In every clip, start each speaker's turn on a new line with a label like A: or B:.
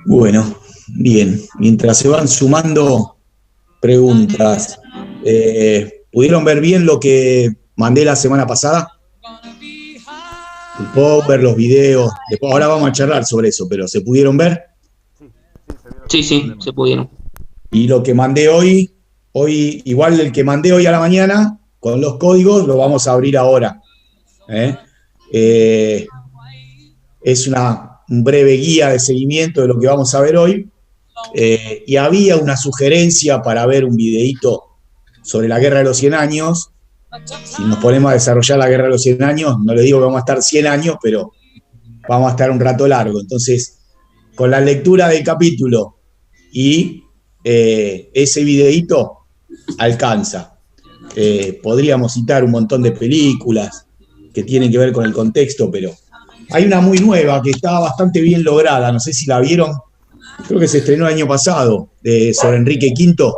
A: Bueno, bien. Mientras se van sumando preguntas, ¿pudieron ver bien lo que mandé la semana pasada? El power, los videos. Después, ahora vamos a charlar sobre eso, pero ¿se pudieron ver?
B: Sí, se pudieron.
A: Y lo que mandé hoy, igual el que mandé hoy a la mañana, con los códigos, lo vamos a abrir ahora. Es un breve guía de seguimiento de lo que vamos a ver hoy. Y había una sugerencia para ver un videíto sobre la Guerra de los 100 años. Si nos ponemos a desarrollar la Guerra de los 100 años, no les digo que vamos a estar 100 años, pero vamos a estar un rato largo. Entonces, con la lectura del capítulo y ese videíto alcanza. Podríamos citar un montón de películas que tienen que ver con el contexto, pero hay una muy nueva que está bastante bien lograda, no sé si la vieron, creo que se estrenó el año pasado, sobre Enrique V.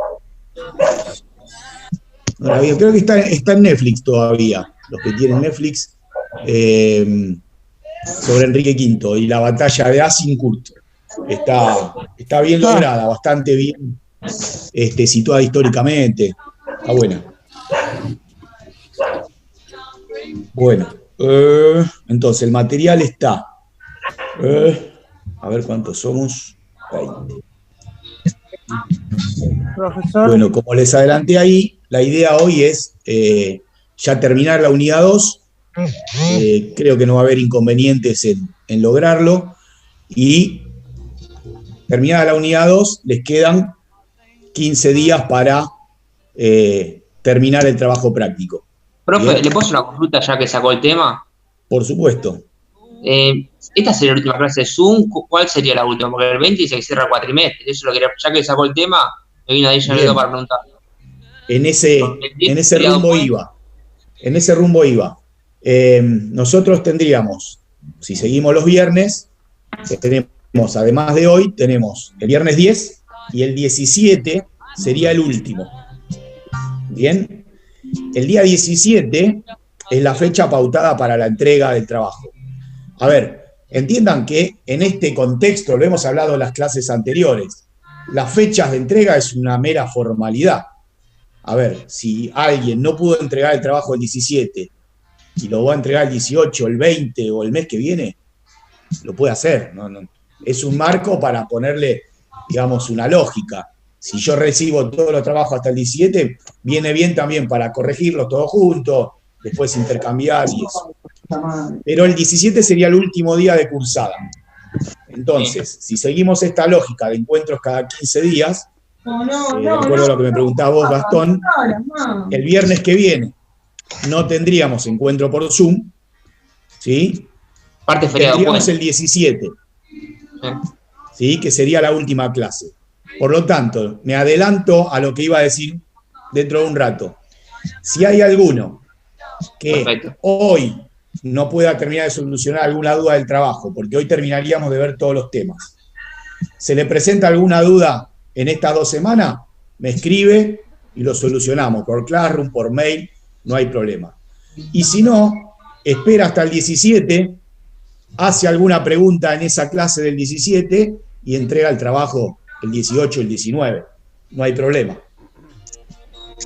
A: No la vi, creo que está en Netflix todavía, los que tienen Netflix, sobre Enrique V y la batalla de Azincourt. Está bien lograda, bastante bien situada históricamente. Está buena. Bueno, entonces el material está. A ver cuántos somos. 20.
C: Profesor.
A: Bueno, como les adelanté ahí, la idea hoy es ya terminar la unidad 2. Creo que no va a haber inconvenientes en lograrlo. Y terminada la unidad 2, les quedan 15 días para terminar el trabajo práctico.
B: Profe,
A: ¿bien?
B: ¿le puedo hacer una consulta ya que sacó el tema?
A: Por supuesto.
B: ¿Esta sería la última clase de Zoom? ¿Cuál sería la última? Porque el 20 se cierra el cuatrimestre. Eso lo quería, ya que sacó el tema, me vino ahí ya para preguntar.
A: En ese rumbo iba. En ese rumbo iba. Nosotros tendríamos, si seguimos los viernes, tenemos, además de hoy, tenemos el viernes 10 y el 17 sería el último. Bien. El día 17 es la fecha pautada para la entrega del trabajo. A ver, entiendan que en este contexto, lo hemos hablado en las clases anteriores, las fechas de entrega es una mera formalidad. A ver, si alguien no pudo entregar el trabajo el 17 y lo va a entregar el 18, el 20 o el mes que viene, lo puede hacer. No. Es un marco para ponerle, digamos, una lógica. Si yo recibo todos los trabajos hasta el 17, viene bien también para corregirlos todos juntos, después intercambiar y eso. Pero el 17 sería el último día de cursada. Entonces, si seguimos esta lógica de encuentros cada 15 días, de acuerdo a lo que me preguntabas vos, Gastón, el viernes que viene no tendríamos encuentro por Zoom, ¿sí?
B: Parte feriado.
A: Tendríamos el 17, ¿sí? Que sería la última clase. Por lo tanto, me adelanto a lo que iba a decir dentro de un rato. Si hay alguno que hoy no pueda terminar de solucionar alguna duda del trabajo, porque hoy terminaríamos de ver todos los temas, ¿se le presenta alguna duda en estas 2 semanas? Me escribe y lo solucionamos por Classroom, por mail, no hay problema. Y si no, espera hasta el 17, hace alguna pregunta en esa clase del 17 y entrega el trabajo el 18, el 19. No hay problema.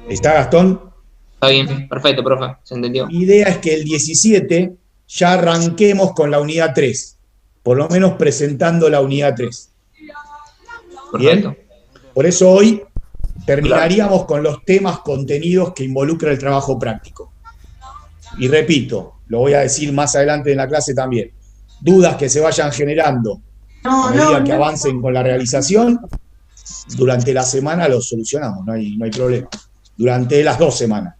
A: ¿Está, Gastón?
B: Está bien, perfecto, profe, se entendió.
A: La idea es que el 17 ya arranquemos con la unidad 3, por lo menos presentando la unidad 3. ¿Bien?
B: Perfecto.
A: Por eso hoy terminaríamos con los temas contenidos que involucran el trabajo práctico. Y repito, lo voy a decir más adelante en la clase también, dudas que se vayan generando a medida que avancen con la realización, durante la semana los solucionamos, no hay problema. Durante las 2 semanas.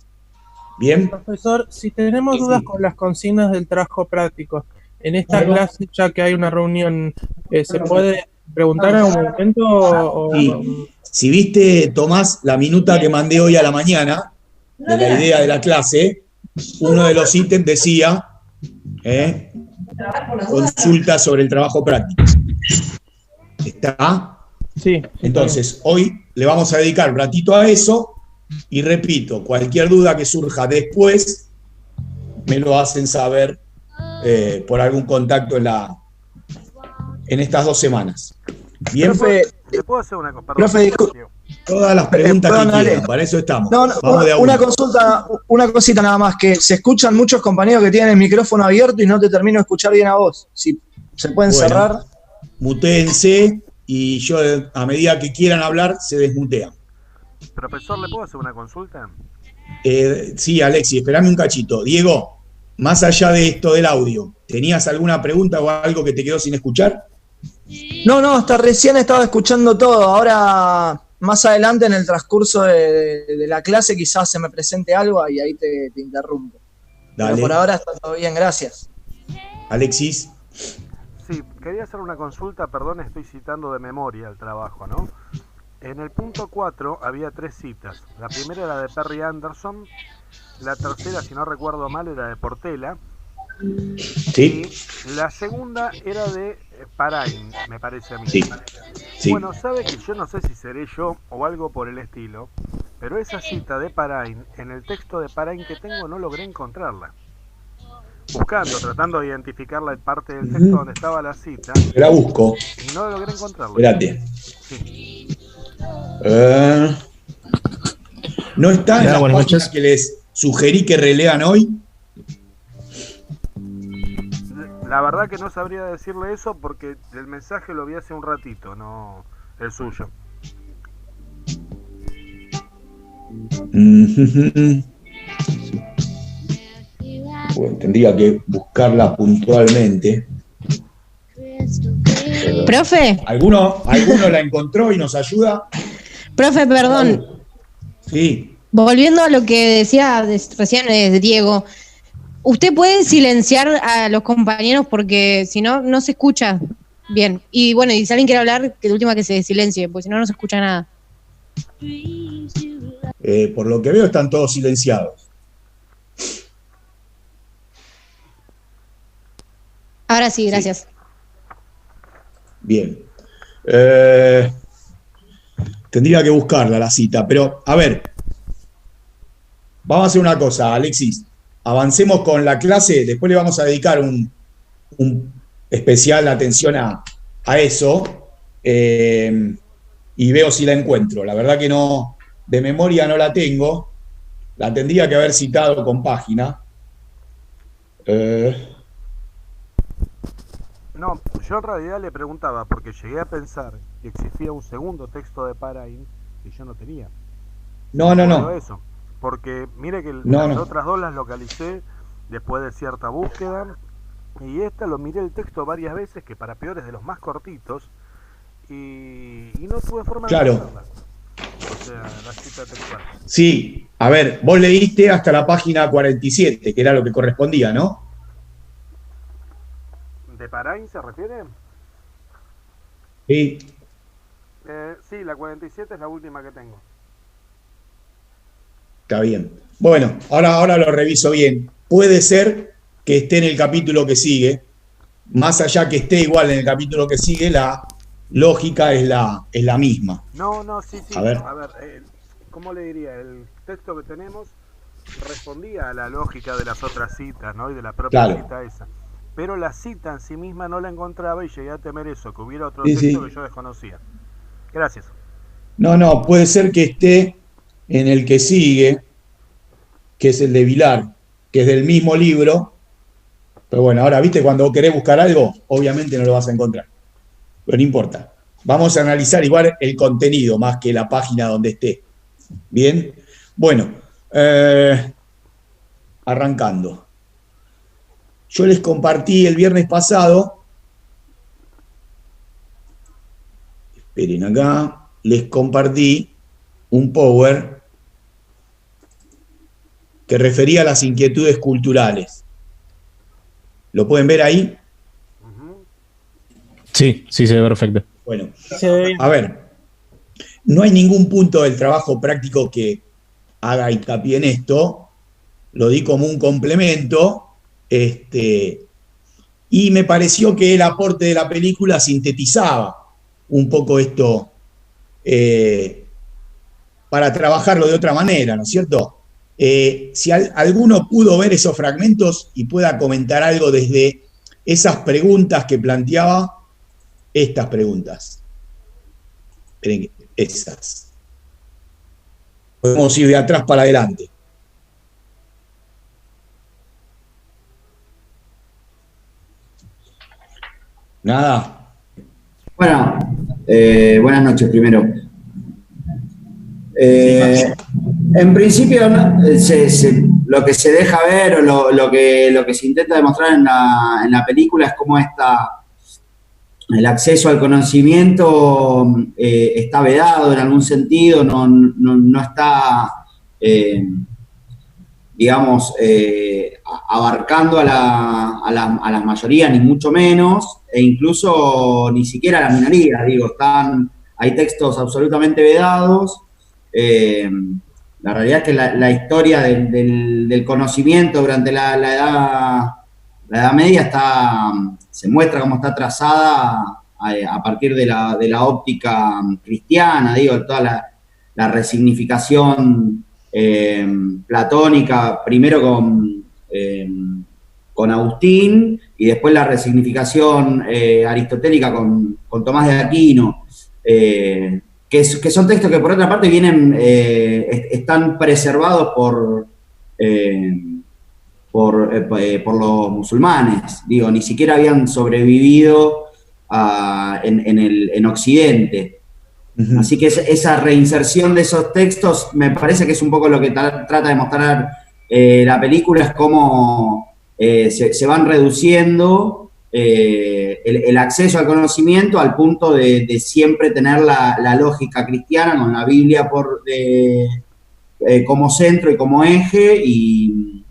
A: ¿Bien?
C: Profesor, si tenemos dudas con las consignas del trabajo práctico, en esta clase, ya que hay una reunión, ¿se puede preguntar en algún momento? O...
A: Sí. Si viste, Tomás, la minuta que mandé hoy a la mañana, de la idea de la clase, uno de los ítems decía consulta sobre el trabajo práctico. ¿Está?
C: Sí.
A: Entonces, hoy le vamos a dedicar un ratito a eso y repito, cualquier duda que surja después, me lo hacen saber por algún contacto en estas 2 semanas. Bien,
D: profe, ¿le puedo hacer una cosa?
E: Profe,
A: todas las preguntas que quieran, para eso estamos.
E: Vamos de a una consulta, una cosita nada más, que se escuchan muchos compañeros que tienen el micrófono abierto y no te termino de escuchar bien a vos. Si se pueden cerrar.
A: Mutéense y yo, a medida que quieran hablar, se desmutean.
D: Profesor, ¿le puedo hacer una consulta?
A: Sí, Alexis, esperame un cachito. Diego, más allá de esto del audio, ¿tenías alguna pregunta o algo que te quedó sin escuchar?
E: No, hasta recién estaba escuchando todo. Ahora, más adelante en el transcurso de la clase, quizás se me presente algo y ahí te interrumpo.
A: Dale.
E: Pero por ahora está todo bien, gracias.
A: Alexis.
D: Sí, quería hacer una consulta, perdón, estoy citando de memoria el trabajo, ¿no? En el punto 4 había 3 citas. La primera era de Perry Anderson, la tercera, si no recuerdo mal, era de Portela.
A: Sí.
D: Y la segunda era de Parain, me parece a mí.
A: Sí. Sí.
D: Bueno, sabe que yo no sé si seré yo o algo por el estilo, pero esa cita de Parain, en el texto de Parain que tengo no logré encontrarla. Buscando, tratando de identificar la parte del texto donde estaba la cita.
A: La busco.
D: Y no logré encontrarla.
A: Espérate.
D: Sí.
A: ¿No está en las páginas que les sugerí que relean hoy?
D: La verdad que no sabría decirle eso porque el mensaje lo vi hace un ratito, no el suyo.
A: Bueno, tendría que buscarla puntualmente.
F: Profe.
A: ¿Alguno la encontró y nos ayuda?
F: Profe, perdón.
A: Sí.
F: Volviendo a lo que decía recién Diego, usted puede silenciar a los compañeros porque si no, no se escucha bien. Y bueno, y si alguien quiere hablar, que de última que se silencie, porque si no, no se escucha nada.
A: Por lo que veo están todos silenciados.
F: Ahora sí, gracias.
A: Sí. Bien. Tendría que buscarla la cita, pero a ver, vamos a hacer una cosa, Alexis. Avancemos con la clase, después le vamos a dedicar un especial atención a eso y veo si la encuentro. La verdad que no, de memoria no la tengo, la tendría que haber citado con página.
D: No, yo en realidad le preguntaba porque llegué a pensar que existía un segundo texto de Parain que yo no tenía.
A: No.
D: Eso, porque mire que las otras dos las localicé después de cierta búsqueda y esta lo miré el texto varias veces, que para peor es de los más cortitos, y no tuve forma de encontrarla. O sea, la cita textual.
A: Sí, a ver, vos leíste hasta la página 47, que era lo que correspondía, ¿no?
D: ¿De Parain se refiere?
A: Sí.
D: Sí, la 47 es la última que tengo.
A: Está bien. Bueno, ahora lo reviso bien. Puede ser que esté en el capítulo que sigue. Más allá que esté igual en el capítulo que sigue, la lógica es la misma.
D: No, sí.
A: A ver,
D: ¿cómo le diría? El texto que tenemos respondía a la lógica de las otras citas, ¿no? Y de la propia cita esa. Pero la cita en sí misma no la encontraba y llegué a temer eso, que hubiera otro texto que yo desconocía. Gracias.
A: No, puede ser que esté en el que sigue, que es el de Vilar, que es del mismo libro. Pero bueno, ahora, viste, cuando querés buscar algo, obviamente no lo vas a encontrar. Pero no importa. Vamos a analizar igual el contenido más que la página donde esté. Bien. Bueno, arrancando. Yo les compartí el viernes pasado, esperen acá, les compartí un power que refería a las inquietudes culturales. ¿Lo pueden ver ahí?
G: Sí, se ve perfecto.
A: Bueno, a ver, no hay ningún punto del trabajo práctico que haga hincapié en esto, lo di como un complemento, y me pareció que el aporte de la película sintetizaba un poco esto para trabajarlo de otra manera, ¿no es cierto? Si alguno pudo ver esos fragmentos y pueda comentar algo desde esas preguntas que planteaba, estas preguntas. Esperen, esas. Podemos ir de atrás para adelante. Nada.
G: Bueno, buenas noches primero. En principio, lo que se deja ver o lo que se intenta demostrar en la película es cómo el acceso al conocimiento está vedado en algún sentido, no está, digamos, abarcando a la mayoría, ni mucho menos, e incluso ni siquiera a la minoría, digo, hay textos absolutamente vedados. La realidad es que la historia del conocimiento durante la Edad Media se muestra cómo está trazada a partir de la óptica cristiana, digo, toda la resignificación platónica, primero con Agustín, y después la resignificación aristotélica con Tomás de Aquino, que son textos que por otra parte están preservados por los musulmanes, digo, ni siquiera habían sobrevivido en Occidente. Uh-huh. Así que esa reinserción de esos textos me parece que es un poco lo que trata de mostrar la película, es cómo se van reduciendo el acceso al conocimiento al punto de siempre tener la lógica cristiana con la Biblia como centro y como eje, y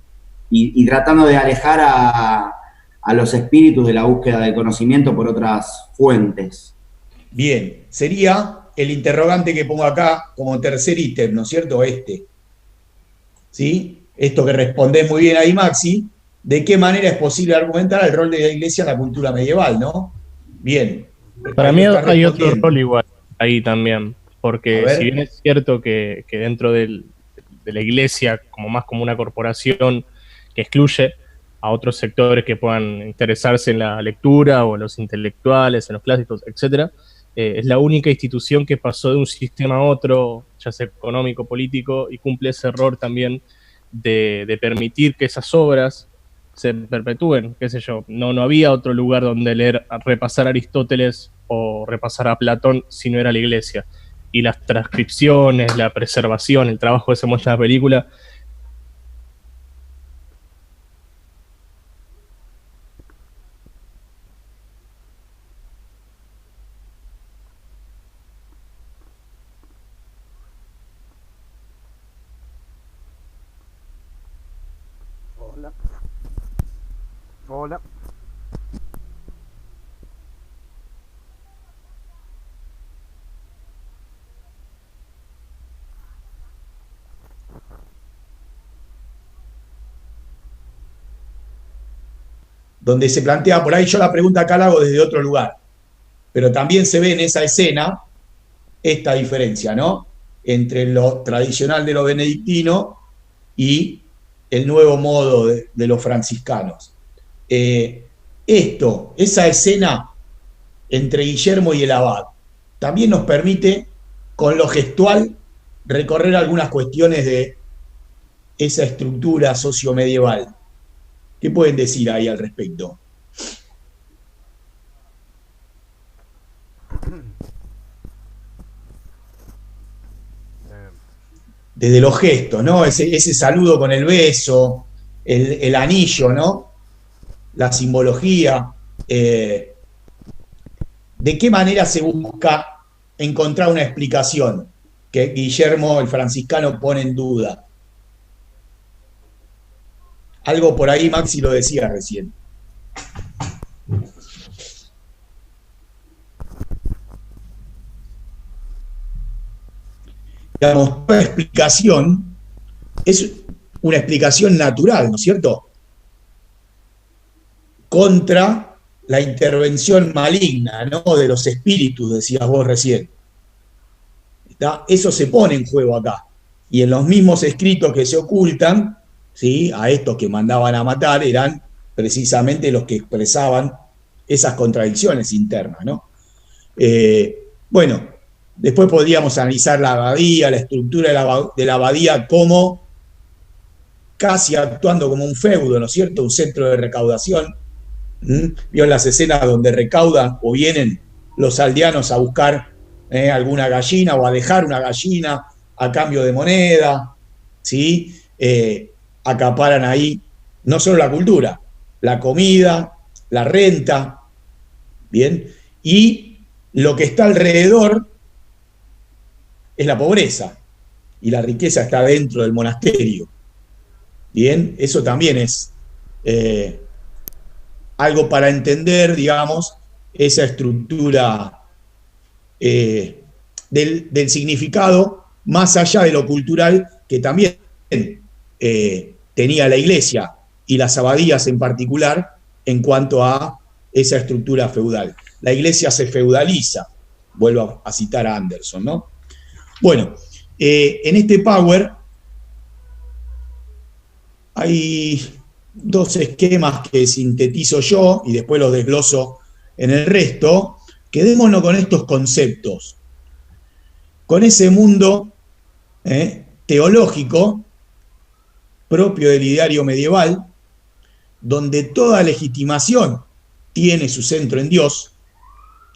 G: tratando de alejar a los espíritus de la búsqueda del conocimiento por otras fuentes.
A: Bien, sería el interrogante que pongo acá como tercer ítem, ¿no es cierto? ¿Sí? Esto que respondés muy bien ahí, Maxi. ¿De qué manera es posible argumentar el rol de la Iglesia en la cultura medieval, no? Bien.
C: Para mí hay otro rol igual ahí también, porque si bien es cierto que dentro de la Iglesia, más como una corporación que excluye a otros sectores que puedan interesarse en la lectura o en los intelectuales, en los clásicos, etcétera, es la única institución que pasó de un sistema a otro, ya sea económico, político, y cumple ese error también de permitir que esas obras se perpetúen, qué sé yo. No había otro lugar donde repasar a Aristóteles o repasar a Platón si no era la Iglesia. Y las transcripciones, la preservación, el trabajo que se muestra en la película.
D: Hola.
A: Donde se plantea, por ahí yo la pregunta acá la hago desde otro lugar, pero también se ve en esa escena esta diferencia, ¿no? Entre lo tradicional de lo benedictino y el nuevo modo de los franciscanos. Esa escena entre Guillermo y el abad, también nos permite, con lo gestual, recorrer algunas cuestiones de esa estructura sociomedieval. ¿Qué pueden decir ahí al respecto? Desde los gestos, ¿no? Ese saludo con el beso, el anillo, ¿no? La simbología. ¿De qué manera se busca encontrar una explicación que Guillermo, el franciscano, pone en duda? Algo por ahí Maxi lo decía recién. Digamos, la explicación es una explicación natural, ¿no es cierto? Contra la intervención maligna, ¿no? De los espíritus, decías vos recién. Eso se pone en juego acá. Y en los mismos escritos que se ocultan, ¿sí? A estos que mandaban a matar, eran precisamente los que expresaban esas contradicciones internas, ¿no? Bueno, después podríamos analizar la abadía, la estructura de la abadía como casi actuando como un feudo, ¿no es cierto? Un centro de recaudación. ¿Vio las escenas donde recaudan o vienen los aldeanos a buscar alguna gallina o a dejar una gallina a cambio de moneda? ¿Sí? Acaparan ahí no solo la cultura, la comida, la renta, ¿bien? Y lo que está alrededor es la pobreza, y la riqueza está dentro del monasterio. Bien, eso también es algo para entender, digamos, esa estructura del significado, más allá de lo cultural, que también tenía la Iglesia y las abadías en particular en cuanto a esa estructura feudal. La Iglesia se feudaliza, vuelvo a citar a Anderson, ¿no? Bueno, en este Power hay dos esquemas que sintetizo yo y después los desgloso en el resto. Quedémonos con estos conceptos, con ese mundo teológico propio del ideario medieval, donde toda legitimación tiene su centro en Dios.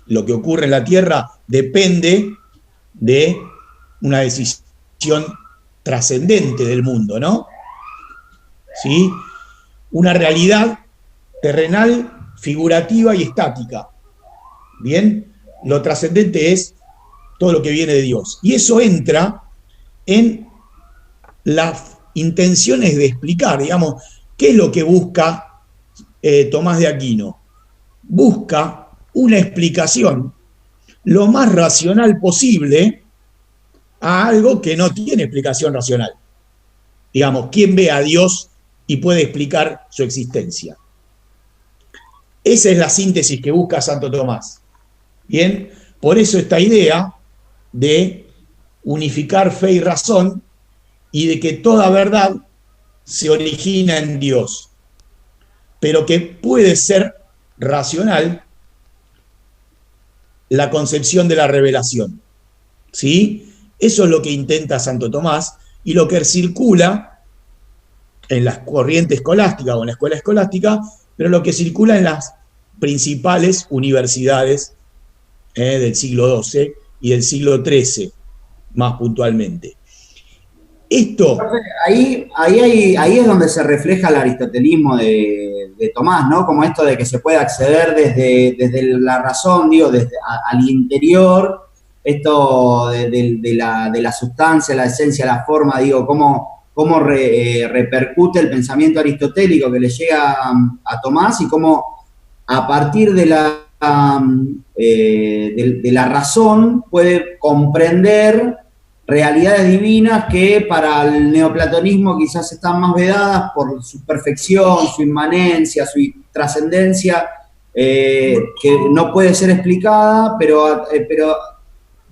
A: Lo que ocurre en la tierra depende de una decisión trascendente del mundo, ¿no? ¿Sí? Una realidad terrenal, figurativa y estática. Bien, lo trascendente es todo lo que viene de Dios. Y eso entra en las intenciones de explicar, digamos, qué es lo que busca Tomás de Aquino. Busca una explicación lo más racional posible a algo que no tiene explicación racional. Digamos, ¿quién ve a Dios y puede explicar su existencia? Esa es la síntesis que busca Santo Tomás. Bien, por eso esta idea de unificar fe y razón y de que toda verdad se origina en Dios, pero que puede ser racional la concepción de la revelación. ¿Sí? Eso es lo que intenta Santo Tomás y lo que circula en las corrientes escolásticas o en la escuela escolástica, pero lo que circula en las principales universidades del siglo XII y del siglo XIII, más puntualmente. Esto...
G: Ahí es donde se refleja el aristotelismo de Tomás, ¿no? Como esto de que se puede acceder desde la razón, digo, al interior, esto de la sustancia, la esencia, la forma, digo, cómo repercute el pensamiento aristotélico que le llega a Tomás y cómo a partir de la razón puede comprender realidades divinas que para el neoplatonismo quizás están más vedadas por su perfección, su inmanencia, su trascendencia, que no puede ser explicada, pero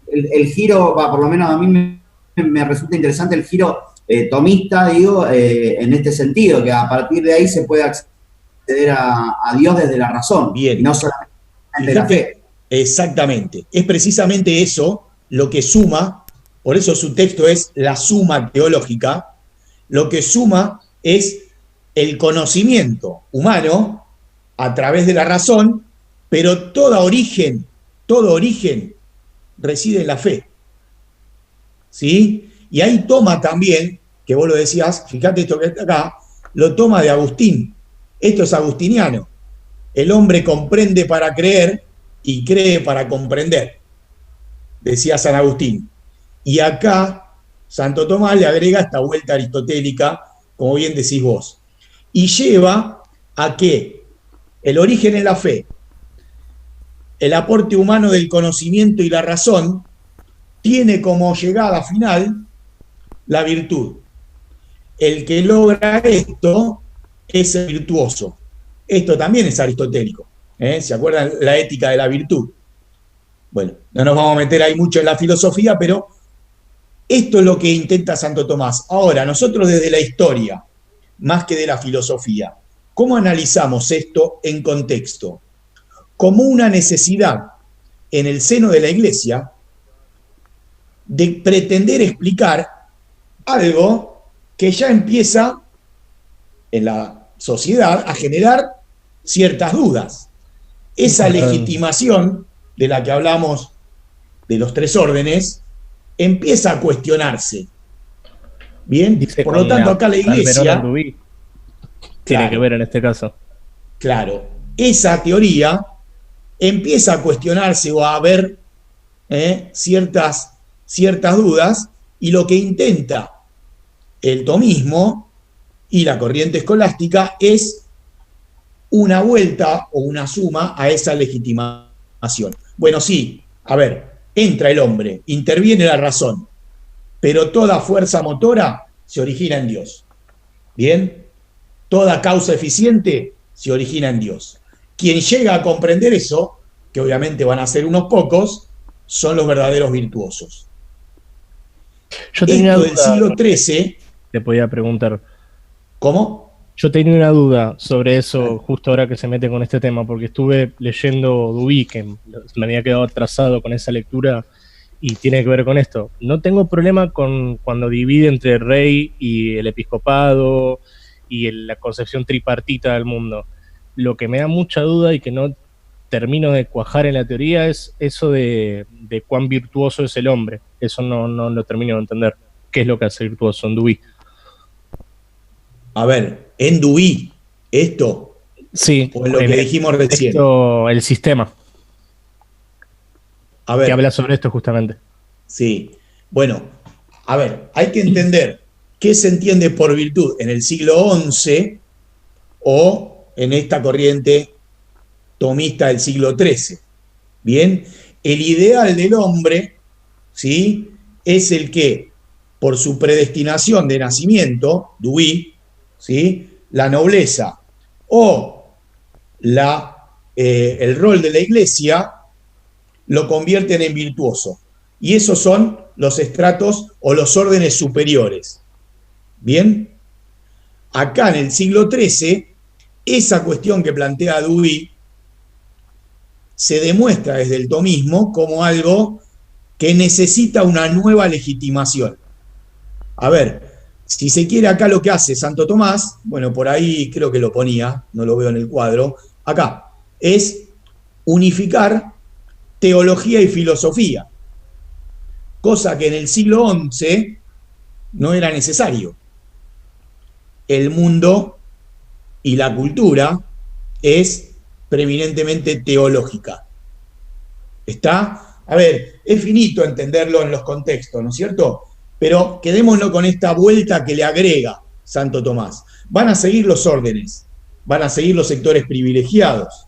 G: el giro, por lo menos a mí me resulta interesante el giro tomista, digo, en este sentido, que a partir de ahí se puede acceder a Dios desde la razón,
A: bien,
G: y no solamente de la fe.
A: Exactamente, es precisamente eso lo que suma. Por eso su texto es la suma teológica. Lo que suma es el conocimiento humano a través de la razón, pero todo origen reside en la fe. ¿Sí? Y ahí toma también, que vos lo decías, fíjate esto que está acá, lo toma de Agustín. Esto es agustiniano. El hombre comprende para creer y cree para comprender, decía San Agustín. Y acá Santo Tomás le agrega esta vuelta aristotélica, como bien decís vos, y lleva a que el origen en la fe, el aporte humano del conocimiento y la razón, tiene como llegada final la virtud. El que logra esto es el virtuoso. Esto también es aristotélico. ¿Se acuerdan? La ética de la virtud. Bueno, no nos vamos a meter ahí mucho en la filosofía, pero esto es lo que intenta Santo Tomás. Ahora, nosotros desde la historia, más que de la filosofía, ¿cómo analizamos esto en contexto? Como una necesidad en el seno de la Iglesia de pretender explicar algo que ya empieza en la sociedad a generar ciertas dudas. Esa legitimación de la que hablamos de los tres órdenes empieza a cuestionarse. Bien,
C: dice
A: por lo tanto acá la Iglesia
C: tiene que ver en este caso.
A: Claro, esa teoría empieza a cuestionarse o a haber ciertas dudas, y lo que intenta el tomismo y la corriente escolástica es una vuelta o una suma a esa legitimación. Bueno, sí, a ver, entra el hombre, interviene la razón, pero toda fuerza motora se origina en Dios. ¿Bien? Toda causa eficiente se origina en Dios. Quien llega a comprender eso, que obviamente van a ser unos pocos, son los verdaderos virtuosos.
C: Yo tenía
A: esto del siglo XIII...
C: Te podía preguntar.
A: ¿Cómo?
C: Yo tenía una duda sobre eso justo ahora que se mete con este tema, porque estuve leyendo Duby, que me había quedado atrasado con esa lectura, y tiene que ver con esto. No tengo problema con cuando divide entre el rey y el episcopado y la concepción tripartita del mundo. Lo que me da mucha duda y que no termino de cuajar en la teoría es eso de cuán virtuoso es el hombre. Eso no lo termino de entender. ¿Qué es lo que hace virtuoso en Duby?
A: A ver, en Duby, esto,
C: sí,
A: o en lo que dijimos recién.
C: Esto, el sistema.
A: A ver,
C: que habla sobre esto justamente.
A: Sí, bueno, a ver, hay que entender qué se entiende por virtud en el siglo XI o en esta corriente tomista del siglo XIII. Bien, el ideal del hombre, ¿sí?, es el que, por su predestinación de nacimiento, Duby, ¿sí?, la nobleza o el rol de la Iglesia lo convierten en virtuoso. Y esos son los estratos o los órdenes superiores. ¿Bien? Acá en el siglo XIII, esa cuestión que plantea Duby se demuestra desde el tomismo como algo que necesita una nueva legitimación. A ver, si se quiere, acá lo que hace Santo Tomás, bueno, por ahí creo que lo ponía, no lo veo en el cuadro, acá, es unificar teología y filosofía, cosa que en el siglo XI no era necesario. El mundo y la cultura es preeminentemente teológica. ¿Está? A ver, es finito entenderlo en los contextos, ¿no es cierto? Pero quedémonos con esta vuelta que le agrega Santo Tomás. Van a seguir los órdenes, van a seguir los sectores privilegiados,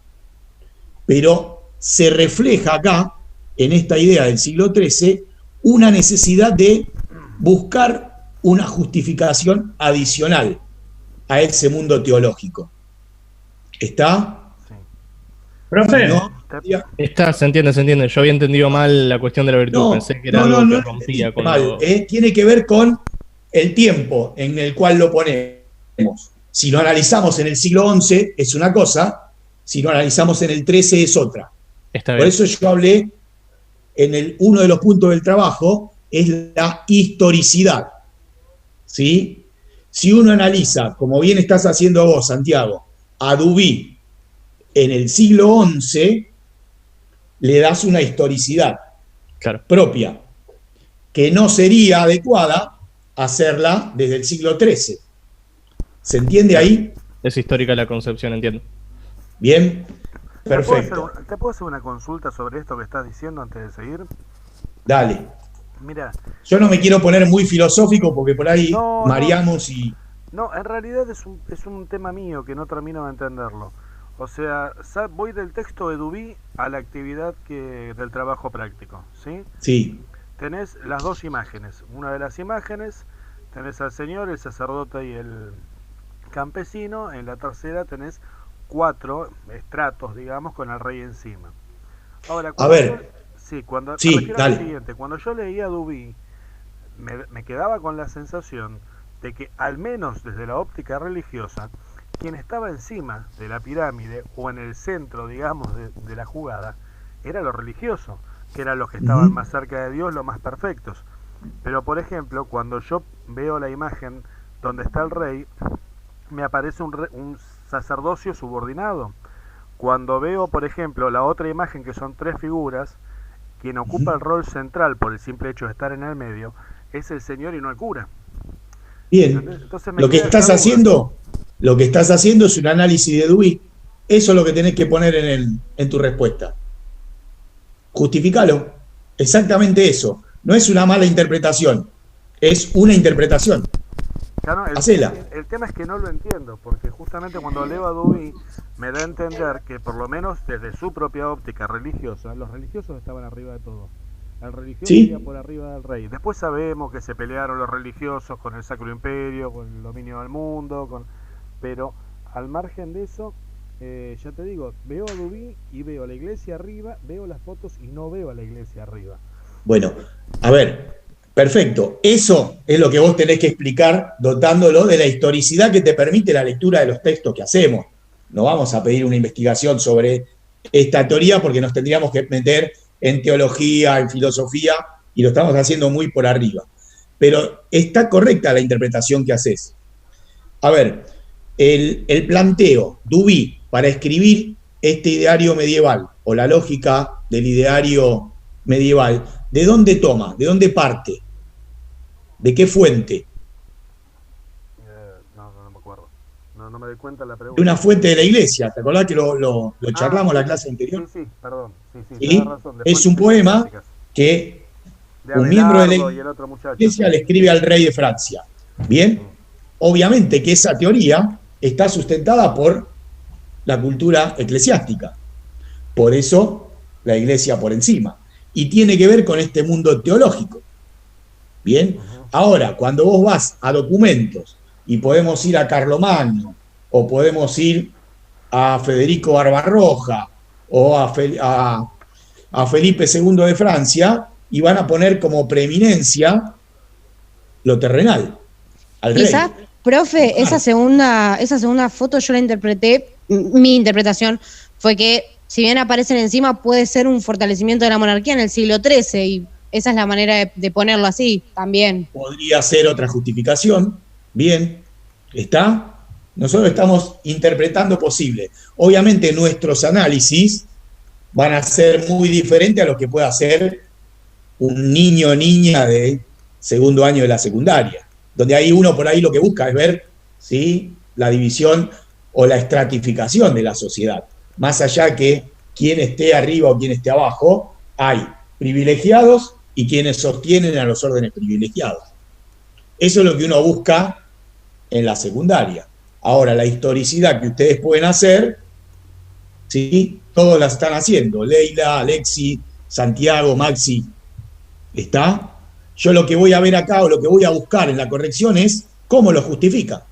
A: pero se refleja acá, en esta idea del siglo XIII, una necesidad de buscar una justificación adicional a ese mundo teológico. ¿Está?
H: Sí. Profe,
A: ¿No?
C: Está, se entiende. Yo había entendido mal la cuestión de la virtud. Pensé que era algo que rompía con
A: mal. Tiene que ver con el tiempo en el cual lo ponemos. Si lo analizamos en el siglo XI es una cosa, si lo analizamos en el XIII es otra. Por eso yo hablé en uno de los puntos del trabajo, es la historicidad. ¿Sí? Si uno analiza, como bien estás haciendo vos, Santiago, a Duby en el siglo XI, le das una historicidad propia, que no sería adecuada hacerla desde el siglo XIII. ¿Se entiende ahí?
C: Es histórica la concepción, entiendo.
A: Bien, perfecto.
D: ¿Te puedo hacer una consulta sobre esto que estás diciendo antes de seguir?
A: Dale.
D: Mira,
A: yo no me quiero poner muy filosófico porque por ahí mareamos y...
D: No, en realidad es un tema mío que no termino de entenderlo. O sea, voy del texto de Duby a la actividad del trabajo práctico, ¿sí?
A: Sí.
D: Tenés las dos imágenes. Una de las imágenes tenés al señor, el sacerdote y el campesino. En la tercera tenés 4 estratos, digamos, con el rey encima. Ahora, cuando yo leía Duby, me quedaba con la sensación de que, al menos desde la óptica religiosa, quien estaba encima de la pirámide o en el centro, digamos, de la jugada, era lo religioso, que eran los que estaban más cerca de Dios, los más perfectos. Pero, por ejemplo, cuando yo veo la imagen donde está el rey, me aparece un sacerdocio subordinado. Cuando veo, por ejemplo, la otra imagen, que son 3 figuras, quien ocupa el rol central por el simple hecho de estar en el medio es el Señor y no el cura.
A: Bien, lo que estás haciendo es un análisis de Duby. Eso es lo que tenés que poner en tu respuesta. Justificalo. Exactamente eso. No es una mala interpretación, es una interpretación.
D: Claro, el tema es que no lo entiendo, porque justamente cuando leo a Duby me da a entender que, por lo menos desde su propia óptica religiosa, los religiosos estaban arriba de todo. El religioso iba por arriba del rey. Después sabemos que se pelearon los religiosos con el Sacro Imperio, con el dominio del mundo, pero al margen de eso, ya te digo, veo a Duby y veo a la iglesia arriba, veo las fotos y no veo a la iglesia arriba.
A: Bueno, a ver, perfecto. Eso es lo que vos tenés que explicar, dotándolo de la historicidad que te permite la lectura de los textos que hacemos. No vamos a pedir una investigación sobre esta teoría porque nos tendríamos que meter en teología, en filosofía, y lo estamos haciendo muy por arriba. Pero está correcta la interpretación que haces. A ver, el planteo, Duby, para escribir este ideario medieval, o la lógica del ideario medieval, ¿de dónde toma? ¿De dónde parte? ¿De qué fuente?
D: No me acuerdo. No me doy cuenta de la pregunta.
A: De una fuente de la iglesia. ¿Te acordás que lo charlamos en la clase anterior?
D: Sí, perdón.
A: Sí, razón, es un poema que un miembro de la iglesia le escribe al rey de Francia. Bien, obviamente que esa teoría está sustentada por la cultura eclesiástica. Por eso la iglesia por encima. Y tiene que ver con este mundo teológico. Bien, ahora, cuando vos vas a documentos, y podemos ir a Carlomagno, o podemos ir a Federico Barbarroja, o a Felipe II de Francia, y van a poner como preeminencia lo terrenal, al rey.
F: Quizás, profe, esa segunda foto yo la interpreté, mi interpretación fue que si bien aparecen encima, puede ser un fortalecimiento de la monarquía en el siglo XIII, y esa es la manera de ponerlo así, también.
A: Podría ser otra justificación, bien, ¿está? Nosotros estamos interpretando posible. Obviamente nuestros análisis van a ser muy diferentes a lo que pueda hacer un niño o niña de segundo año de la secundaria, donde ahí uno por ahí lo que busca es ver, ¿sí?, la división o la estratificación de la sociedad. Más allá que quien esté arriba o quien esté abajo, hay privilegiados y quienes sostienen a los órdenes privilegiados. Eso es lo que uno busca en la secundaria. Ahora, la historicidad que ustedes pueden hacer, ¿sí?, todos la están haciendo. Leila, Alexi, Santiago, Maxi, ¿está? Yo lo que voy a ver acá o lo que voy a buscar en la corrección es cómo lo justifica.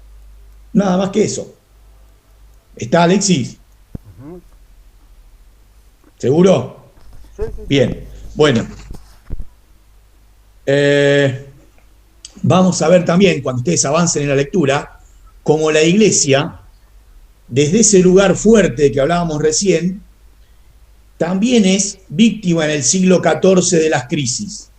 A: Nada más que eso. ¿Está, Alexis? ¿Seguro?
D: Sí.
A: Bien, bueno. Vamos a ver también, cuando ustedes avancen en la lectura, cómo la iglesia, desde ese lugar fuerte que hablábamos recién, también es víctima en el siglo XIV de las crisis,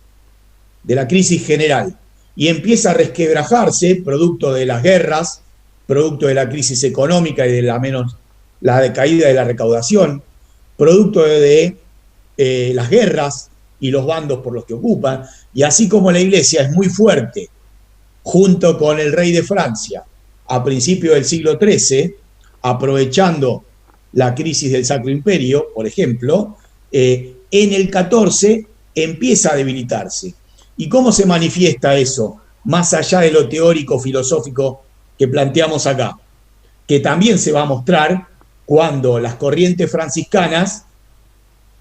A: de la crisis general, y empieza a resquebrajarse, producto de las guerras, producto de la crisis económica y de la decaída de la recaudación, producto de las guerras y los bandos por los que ocupan, y así como la iglesia es muy fuerte, junto con el rey de Francia, a principios del siglo XIII, aprovechando la crisis del Sacro Imperio, por ejemplo, en el XIV empieza a debilitarse. ¿Y cómo se manifiesta eso? Más allá de lo teórico, filosófico que planteamos acá, que también se va a mostrar cuando las corrientes franciscanas,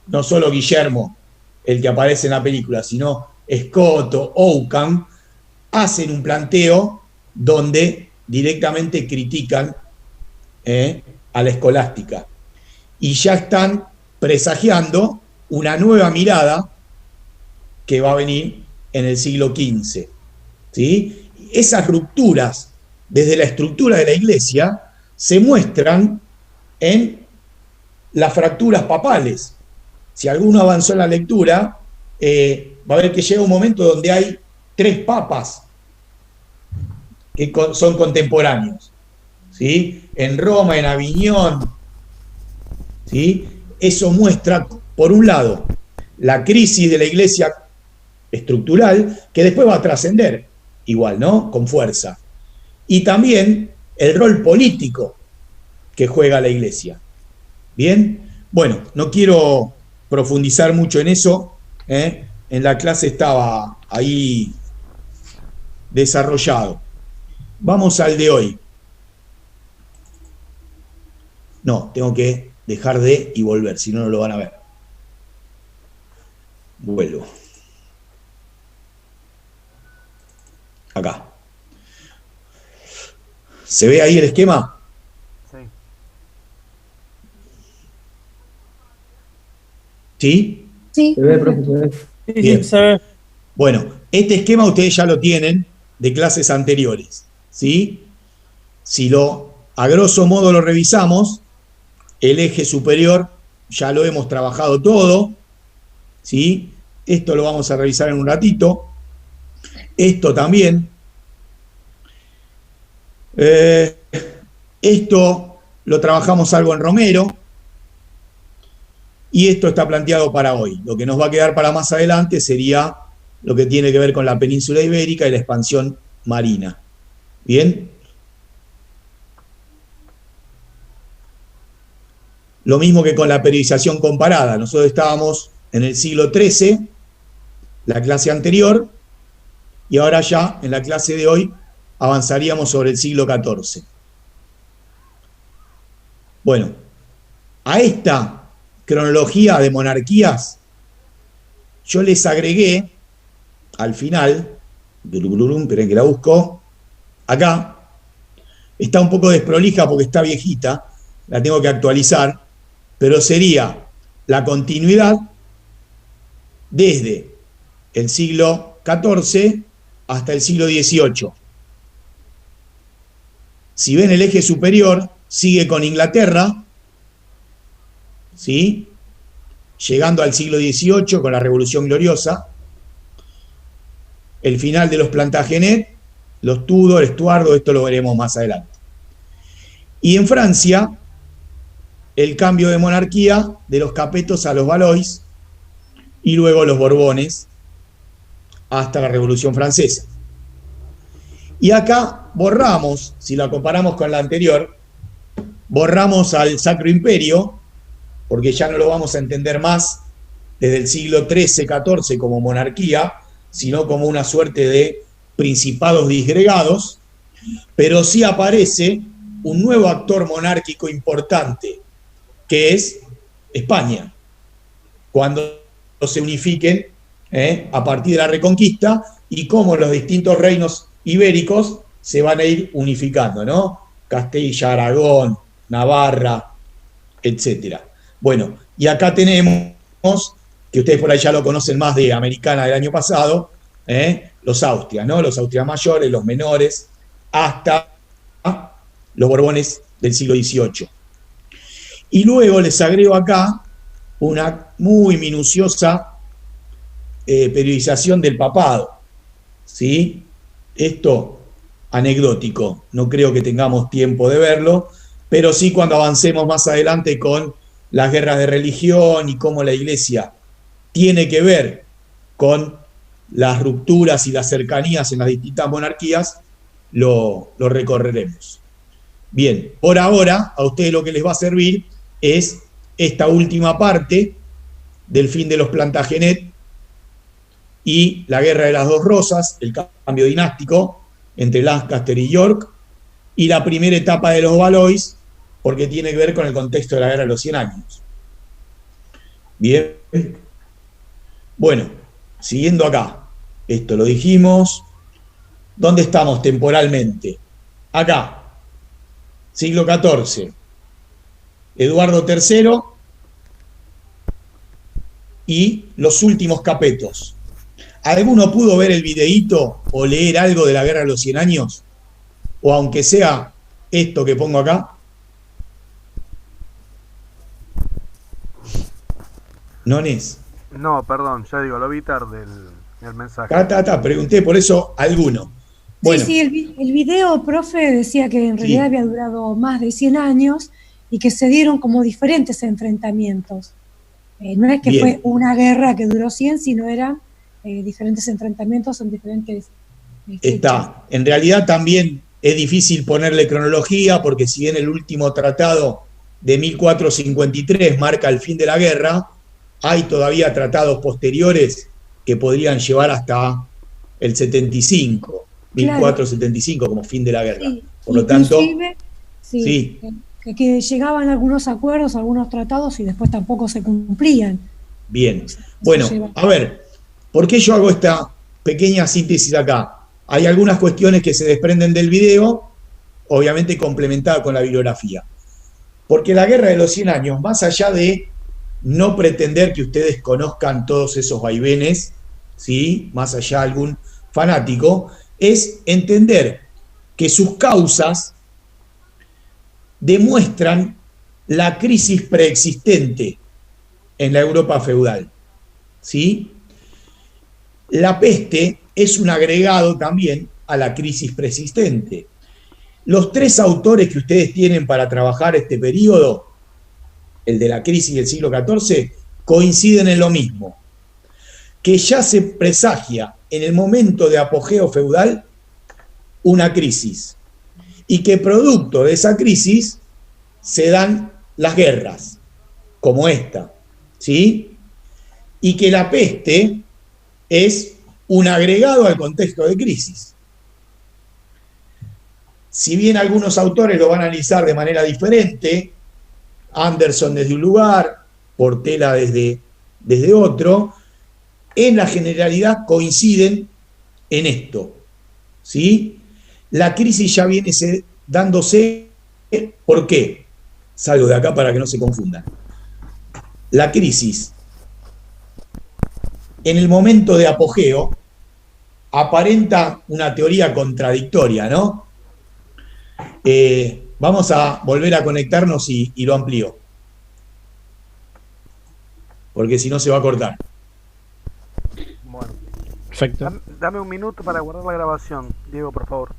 A: no solo Guillermo, el que aparece en la película, sino Scott o Oakham, hacen un planteo donde directamente critican a la escolástica. Y ya están presagiando una nueva mirada que va a venir en el siglo XV. ¿Sí? Esas rupturas desde la estructura de la Iglesia se muestran en las fracturas papales. Si alguno avanzó en la lectura, va a ver que llega un momento donde hay 3 papas que son contemporáneos, ¿sí? En Roma, en Aviñón, ¿sí? Eso muestra, por un lado, la crisis de la Iglesia estructural, que después va a trascender, igual, ¿no? Con fuerza. Y también el rol político que juega la Iglesia. ¿Bien? Bueno, no quiero profundizar mucho en eso, ¿eh? En la clase estaba ahí desarrollado. Vamos al de hoy. No, tengo que dejar de y volver, si no, no lo van a ver. Vuelvo. Acá. ¿Se ve ahí el esquema? Sí.
F: ¿Sí?
I: Se ve, profesor.
A: Bien. Bueno, este esquema ustedes ya lo tienen de clases anteriores, ¿sí? Si a grosso modo lo revisamos, el eje superior ya lo hemos trabajado todo, ¿sí? Esto lo vamos a revisar en un ratito. Esto también. Esto lo trabajamos algo en Romero. Y esto está planteado para hoy. Lo que nos va a quedar para más adelante sería lo que tiene que ver con la península ibérica y la expansión marina. ¿Bien? Lo mismo que con la periodización comparada. Nosotros estábamos en el siglo XIII, la clase anterior, y ahora ya, en la clase de hoy, avanzaríamos sobre el siglo XIV. Bueno, a esta cronología de monarquías, yo les agregué al final, esperen que la busco, acá, está un poco desprolija porque está viejita, la tengo que actualizar, pero sería la continuidad desde el siglo XIV hasta el siglo XVIII. Si ven el eje superior, sigue con Inglaterra, ¿sí? Llegando al siglo XVIII con la Revolución Gloriosa, el final de los Plantagenet, los Tudor, Estuardo, esto lo veremos más adelante. Y en Francia, el cambio de monarquía de los Capetos a los Valois y luego los Borbones hasta la Revolución Francesa. Y acá borramos, si la comparamos con la anterior, borramos al Sacro Imperio, porque ya no lo vamos a entender más desde el siglo XIII, XIV como monarquía, sino como una suerte de principados disgregados, pero sí aparece un nuevo actor monárquico importante, que es España, cuando se unifiquen a partir de la Reconquista y cómo los distintos reinos ibéricos se van a ir unificando, ¿no? Castilla, Aragón, Navarra, etcétera. Bueno, y acá tenemos, que ustedes por ahí ya lo conocen más de Americana del año pasado, los Austrias, ¿no? Los Austrias mayores, los menores, hasta los Borbones del siglo XVIII. Y luego les agrego acá una muy minuciosa periodización del papado, ¿sí? Esto anecdótico, no creo que tengamos tiempo de verlo, pero sí cuando avancemos más adelante con las guerras de religión y cómo la Iglesia tiene que ver con las rupturas y las cercanías en las distintas monarquías, lo recorreremos. Bien, por ahora a ustedes lo que les va a servir es esta última parte del fin de los Plantagenet y la Guerra de las Dos Rosas, el cambio dinástico entre Lancaster y York, y la primera etapa de los Valois, porque tiene que ver con el contexto de la Guerra de los 100 años. Bien. Bueno, siguiendo acá. Esto lo dijimos. ¿Dónde estamos temporalmente? Acá. Siglo XIV. Eduardo III y los últimos capetos. ¿Alguno pudo ver el videíto o leer algo de la Guerra de los 100 años? O aunque sea esto que pongo acá. ¿Nones?
D: No, perdón, ya digo, lo vi tarde el mensaje.
A: Pregunté por eso alguno. Bueno.
I: Sí, el video, profe, decía que en realidad había durado más de 100 años y que se dieron como diferentes enfrentamientos. No es que fue una guerra que duró 100, sino eran diferentes enfrentamientos en diferentes
A: Está. En realidad también es difícil ponerle cronología porque si bien el último tratado de 1453 marca el fin de la guerra, hay todavía tratados posteriores que podrían llevar hasta el 75, 1475 como fin de la guerra.
I: Sí,
A: por lo tanto,
I: que llegaban algunos acuerdos, algunos tratados y después tampoco se cumplían.
A: Bien. Bueno, a ver, ¿por qué yo hago esta pequeña síntesis acá? Hay algunas cuestiones que se desprenden del video, obviamente complementada con la bibliografía. Porque la Guerra de los 100 años, más allá de no pretender que ustedes conozcan todos esos vaivenes, ¿sí? Más allá de algún fanático, es entender que sus causas demuestran la crisis preexistente en la Europa feudal, ¿sí? La peste es un agregado también a la crisis preexistente. Los tres autores que ustedes tienen para trabajar este periodo, el de la crisis del siglo XIV, coinciden en lo mismo, que ya se presagia en el momento de apogeo feudal una crisis, y que producto de esa crisis se dan las guerras, como esta, ¿sí? Y que la peste es un agregado al contexto de crisis. Si bien algunos autores lo van a analizar de manera diferente, Anderson desde un lugar, Portela desde otro, en la generalidad coinciden en esto, ¿sí? La crisis ya viene dándose, ¿por qué? Salgo de acá para que no se confundan. La crisis, en el momento de apogeo, aparenta una teoría contradictoria, ¿no? Vamos a volver a conectarnos y lo amplío. Porque si no se va a cortar.
D: Bueno.
C: Perfecto.
D: Dame un minuto para guardar la grabación, Diego, por favor.